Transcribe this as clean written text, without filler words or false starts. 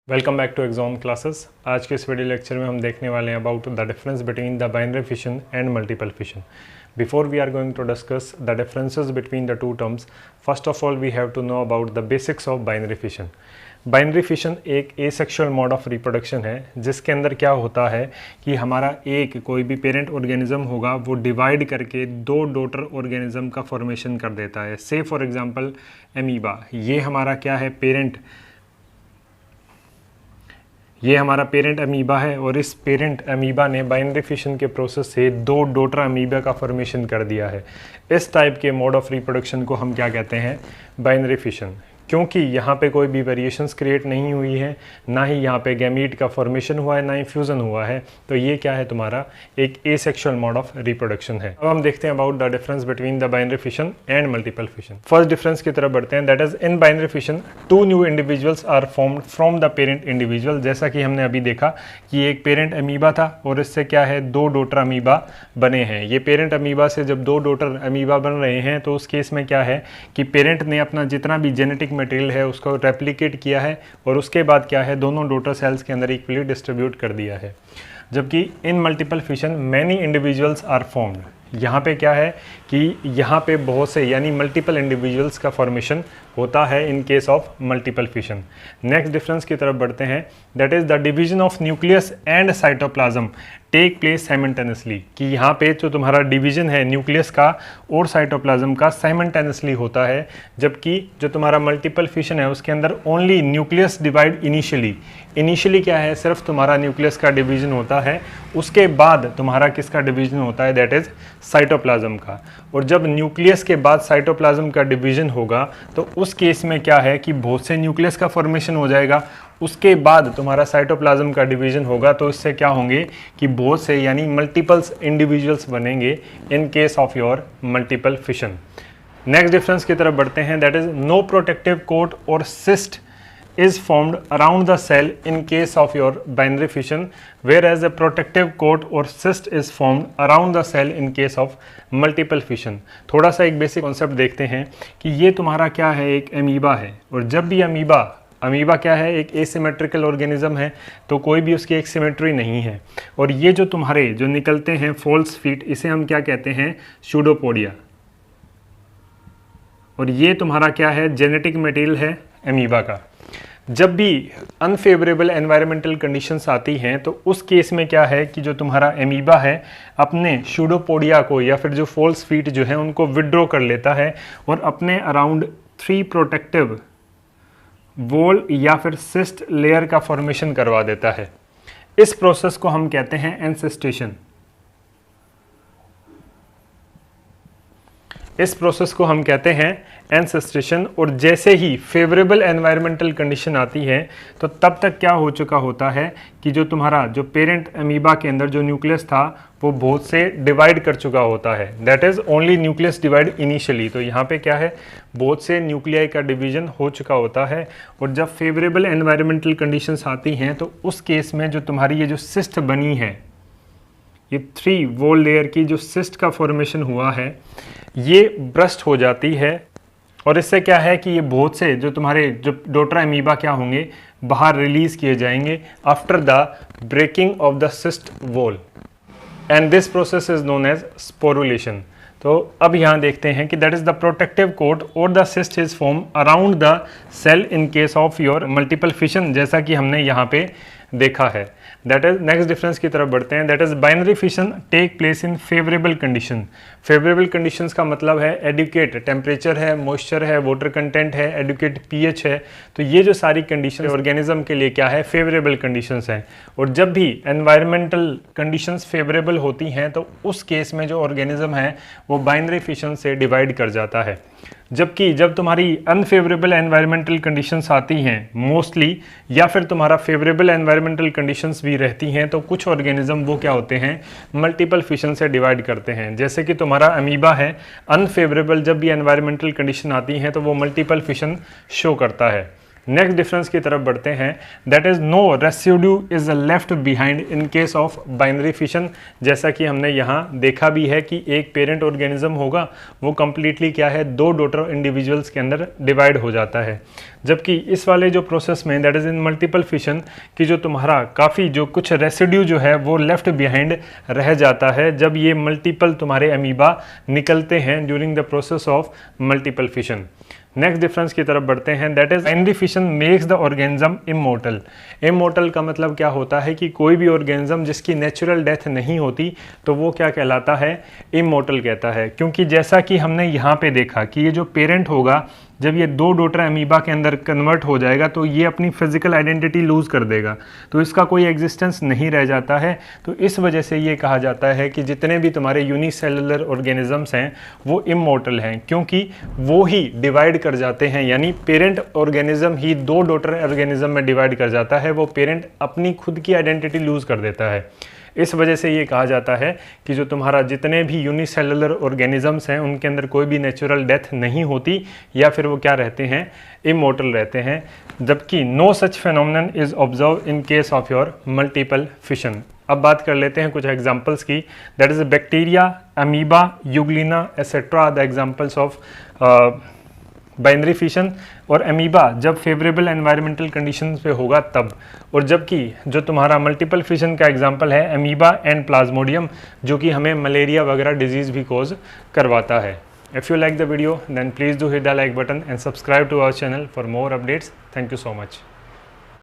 Welcome back to Exon classes. आज के इस वीडियो लेक्चर में हम देखने वाले हैं about the difference between the binary fission and multiple fission. Before we are going to discuss the differences between the two terms, first of all we have to know about the basics of binary fission. Binary fission एक asexual mode of reproduction है जिसके अंदर क्या होता है कि हमारा कोई भी पेरेंट ऑर्गेनिज्म होगा वो डिवाइड करके दो डॉटर ऑर्गेनिज्म का फॉर्मेशन कर देता है। से फॉर एग्जांपल एमीबा, ये हमारा क्या है पेरेंट, ये हमारा पेरेंट अमीबा है और इस पेरेंट अमीबा ने बाइनरी फिशन के प्रोसेस से दो डॉटर अमीबा का फॉर्मेशन कर दिया है। इस टाइप के मोड ऑफ रिप्रोडक्शन को हम क्या कहते हैं, बाइनरी फिशन। क्योंकि यहाँ पे कोई भी वेरिएशंस क्रिएट नहीं हुई है, ना ही यहाँ पे गैमीट का फॉर्मेशन हुआ है, ना ही फ्यूज़न हुआ है, तो ये क्या है तुम्हारा एक एसेक्सुअल मोड ऑफ रिप्रोडक्शन है। अब हम देखते हैं about the difference between the binary fission and multiple fission. First difference की तरफ बढ़ते हैं, that is in binary fission two new individuals are formed from the parent individual. जैसा कि हमने अभी देखा कि एक पेरेंट अमीबा था और इससे क्या है दो डॉटर अमीबा बने हैं। ये पेरेंट अमीबा से जब दो डॉटर अमीबा बन रहे हैं तो उस केस में क्या है कि पेरेंट ने अपना जितना भी जेनेटिक मटेरियल है उसको रेप्लिकेट किया है और उसके बाद क्या है दोनों डॉटर सेल्स के अंदर इक्वली डिस्ट्रीब्यूट कर दिया है। जबकि in multiple fission many individuals are formed, यहाँ पे क्या है कि यहाँ पे बहुत से यानी मल्टीपल इंडिविजुअल्स का फॉर्मेशन होता है in case of multiple fission. Next difference की तरफ बढ़ते हैं, that is the division of nucleus and cytoplasm take place simultaneously, कि यहाँ पे जो तुम्हारा डिवीजन है न्यूक्लियस का और साइटोप्लाज्म का साइमल्टेनियसली होता है। जबकि जो तुम्हारा मल्टीपल फिशन है उसके अंदर ओनली न्यूक्लियस डिवाइड इनिशियली क्या है सिर्फ तुम्हारा न्यूक्लियस का डिवीजन होता है, उसके बाद तुम्हारा किसका डिवीजन होता है, दैट इज साइटोप्लाज्म का। और जब न्यूक्लियस के बाद साइटोप्लाज्म का डिवीजन होगा तो उस केस में क्या है कि बहुत से न्यूक्लियस का फॉर्मेशन हो जाएगा, उसके बाद तुम्हारा साइटोप्लाज्म का डिवीजन होगा तो इससे क्या होंगे कि बहुत से यानी मल्टीपल्स इंडिविजुअल्स बनेंगे in case of your multiple fission. Next difference की तरफ बढ़ते हैं, that is no protective coat और cyst is formed around the cell in case of your binary fission, whereas a protective coat or cyst is formed around the cell in case of multiple fission। थोड़ा सा एक basic concept देखते हैं कि ये तुम्हारा क्या है, एक अमीबा है और जब भी अमीबा क्या है एक एसिमेट्रिकल ऑर्गेनिज्म है, तो कोई भी उसकी एक सिमेट्री नहीं है। और ये जो तुम्हारे जो निकलते हैं फॉल्स फीट, इसे हम क्या कहते हैं, स्यूडोपोडिया। और ये तुम्हारा क्या है, जेनेटिक मटेरियल है अमीबा का। जब भी अनफेवरेबल एनवायरमेंटल कंडीशंस आती हैं तो उस केस में क्या है कि जो तुम्हारा अमीबा है अपने स्यूडोपोडिया को या फिर जो फॉल्स फीट जो है उनको विड्रॉ कर लेता है और अपने अराउंड 3 प्रोटेक्टिव वॉल या फिर सिस्ट लेयर का फॉर्मेशन करवा देता है। इस प्रोसेस को हम कहते हैं एंसेस्टेशन। इस प्रोसेस को हम कहते हैं एंसेस्ट्रेशन। और जैसे ही फेवरेबल एनवायरमेंटल कंडीशन आती है तो तब तक क्या हो चुका होता है कि जो तुम्हारा जो पेरेंट अमीबा के अंदर जो न्यूक्लियस था वो बहुत से डिवाइड कर चुका होता है, that is only nucleus divide initially. तो यहाँ पे क्या है, बहुत से न्यूक्लियाई का डिवीजन हो चुका होता है। और जब फेवरेबल एनवायरमेंटल कंडीशंस आती हैं तो उस केस में जो तुम्हारी ये जो सिस्ट बनी है, ये 3 वॉल लेयर की जो सिस्ट का फॉर्मेशन हुआ है, ये ब्रस्ट हो जाती है। और इससे क्या है कि ये बहुत से जो तुम्हारे जो डॉटर अमीबा क्या होंगे, बाहर रिलीज किए जाएंगे after the breaking of the cyst wall, and this process is known as sporulation. तो अब यहाँ देखते हैं कि that is the protective coat और the cyst is form around the cell in case of your multiple fission, जैसा कि हमने यहाँ पे देखा है। दैट इज नेक्स्ट डिफरेंस की तरफ बढ़ते हैं, that is binary fission take place in favourable condition. Favourable conditions का मतलब है एडुकेट टेम्परेचर है, मॉइस्चर है, वाटर कंटेंट है, एडुकेट पीएच है। तो ये जो सारी कंडीशन ऑर्गेनिज्म के लिए क्या है, फेवरेबल कंडीशंस हैं। और जब भी एनवायरमेंटल कंडीशंस फेवरेबल होती हैं तो उस केस में जो ऑर्गेनिज्म है वो बाइनरी फिशन से डिवाइड कर जाता है। जबकि जब तुम्हारी अनफेवरेबल एनवायरमेंटल कंडीशंस आती हैं मोस्टली, या फिर तुम्हारा फेवरेबल एनवायरमेंटल कंडीशंस भी रहती हैं, तो कुछ ऑर्गेनिज्म वो क्या होते हैं, मल्टीपल फिशन से डिवाइड करते हैं। जैसे कि तुम्हारा अमीबा है, अनफेवरेबल जब भी एनवायरमेंटल कंडीशन आती हैं तो वो मल्टीपल फिशन शो करता है। नेक्स्ट डिफरेंस की तरफ बढ़ते हैं, that is no residue is left behind in case of binary fission. जैसा कि हमने यहाँ देखा भी है कि एक पेरेंट ऑर्गेनिज्म होगा वो कंप्लीटली क्या है, 2 डॉटर इंडिविजुअल्स के अंदर डिवाइड हो जाता है। जबकि इस वाले जो प्रोसेस में that is in multiple fission की जो तुम्हारा काफ़ी जो कुछ रेसिड्यू जो है वो लेफ्ट बिहाइंड रह जाता है जब ये मल्टीपल तुम्हारे अमीबा निकलते हैं during the process of multiple fission. Next difference की तरफ बढ़ते हैं, that is binary fission makes the organism immortal. Immortal का मतलब क्या होता है कि कोई भी ऑर्गेनिज्म जिसकी नेचुरल डेथ नहीं होती तो वो क्या कहलाता है, इमोर्टल कहता है। क्योंकि जैसा कि हमने यहाँ पे देखा कि ये जो पेरेंट होगा जब ये 2 डॉटर अमीबा के अंदर कन्वर्ट हो जाएगा तो ये अपनी फिजिकल आइडेंटिटी लूज कर देगा, तो इसका कोई एग्जिस्टेंस नहीं रह जाता है। तो इस वजह से ये कहा जाता है कि जितने भी तुम्हारे यूनिसेलुलर ऑर्गेनिजम्स हैं वो इमोर्टल हैं, क्योंकि वो ही डिवाइड कर जाते हैं, यानी पेरेंट ऑर्गेनिज्म ही 2 डॉटर ऑर्गेनिज्म में डिवाइड कर जाता है, वो पेरेंट अपनी खुद की आइडेंटिटी लूज कर देता है। इस वजह से ये कहा जाता है कि जो तुम्हारा जितने भी यूनिसेलुलर ऑर्गेनिजम्स हैं उनके अंदर कोई भी नेचुरल डेथ नहीं होती, या फिर वो क्या रहते हैं, इमोर्टल रहते हैं। जबकि no such phenomenon is observe in case of your multiple fission. अब बात कर लेते हैं कुछ एग्जांपल्स की, that is bacteria, amoeba, euglena etcetera are the examples of binary fission. और अमीबा जब फेवरेबल एनवायरमेंटल कंडीशंस पे होगा तब, और जबकि जो तुम्हारा मल्टीपल फिशन का एग्जांपल है अमीबा एंड प्लाज्मोडियम, जो कि हमें मलेरिया वगैरह डिजीज़ भी कॉज करवाता है। If you like the video then please do hit the like button and subscribe to our channel for more updates. Thank you so much.